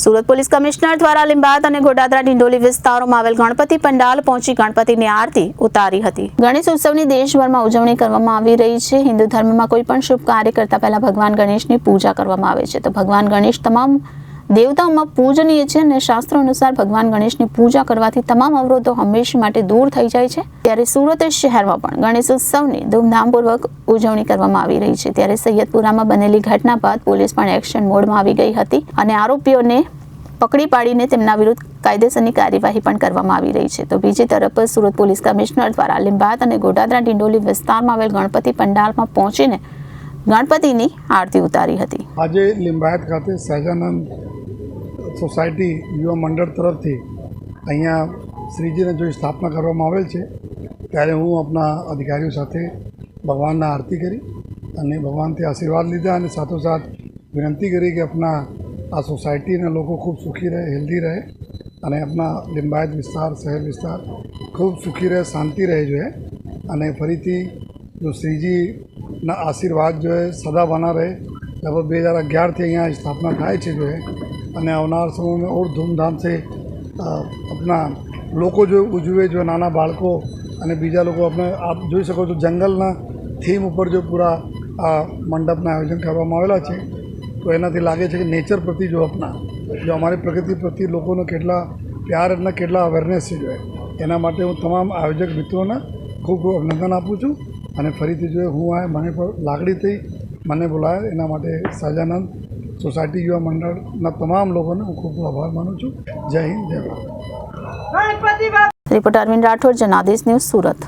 Surat police commissioner દ્વારા લીંબાયત અને ગોડાદરા ડિંડોલી વિસ્તારોમાં આવેલ ગણપતિ પંડાલ પહોંચી ગણપતિની આરતી ઉતારી હતી। ગણેશ ઉત્સવની દેશભરમાં ઉજવણી કરવામાં આવી રહી છે। હિન્દુ ધર્મમાં કોઈ પણ શુભ કાર્ય કરતા પહેલા ભગવાન ગણેશની પૂજા કરવામાં આવે છે। તો ભગવાન ગણેશ તમામ દેવતાઓમાં પૂજનીય છે અને શાસ્ત્રો અનુસાર ભગવાન ગણેશની પૂજા કરવાથી તમામ અવરોધો હંમેશા માટે દૂર થઈ જાય છે। ત્યારે સુરત શહેરમાં પણ ગણેશ ઉત્સવની ધૂમધામપૂર્વક ઉજવણી કરવામાં આવી રહી છે। ત્યારે સૈયદપુરામાં બનેલી ઘટના બાદ પોલીસ પણ એક્શન મોડમાં આવી ગઈ હતી અને આરોપીઓને પકડી પાડીને તેમના વિરુદ્ધ કાયદેસરની કાર્યવાહી પણ કરવામાં આવી રહી છે। તો બીજી તરફ સુરત પોલીસ કમિશનર દ્વારા લીંબાયત અને ગોડાદરા ડિંડોલી વિસ્તારમાં આવેલ ગણપતિ પંડાલમાં પહોંચીને ગણપતિની આરતી ઉતારી હતી। આજે લીંબાયત ખાતે સહજાનંદ સોસાયટી યુવા મંડળ તરફથી અહીંયા શ્રીજીને જો સ્થાપના કરવામાં આવેલ છે ત્યારે હું આપણા અધિકારીઓ સાથે ભગવાનના આરતી કરી અને ભગવાનથી આશીર્વાદ લીધા અને સાથોસાથ વિનંતી કરી કે આપણા આ સોસાયટીના લોકો ખૂબ સુખી રહે, હેલ્ધી રહે અને આપણા લીંબાયત વિસ્તાર, શહેર વિસ્તાર ખૂબ સુખી રહે, શાંતિ રહે જોઈએ અને ફરીથી જો શ્રીજીના આશીર્વાદ जो है सदा बना रहे। लगभग 2011 અહીંયા સ્થાપના થાય છે जो है અને આવનાર સમયમાં और ધૂમધામ से अपना લોકો જો ઉજવે, જો નાના બાળકો અને બીજા લોકો આપણે આપ જોઈ શકો છો જંગલના થીમ ઉપર જો પૂરા આ મંડપના આયોજન કરવામાં આવેલા છે તો એનાથી લાગે છે કે નેચર પ્રતિ જો આપણા જો અમારી પ્રકૃતિ પ્રતિ લોકોનો કેટલા પ્યાર અને કેટલા અવેરનેસ છે જો એના માટે હું તમામ આયોજક મિત્રોને ખૂબ ખૂબ અભિનંદન આપું છું અને ફરીથી જો હું આ મને પણ લાગણી થઈ, મને બોલાયા એના માટે સહજાનંદ સોસાયટી યુવા મંડળના તમામ લોકોને હું ખૂબ આભાર માનું છું। જય હિન્દ, જય ભારત। Reporter Arvind Rathod, Janadesh news, Surat.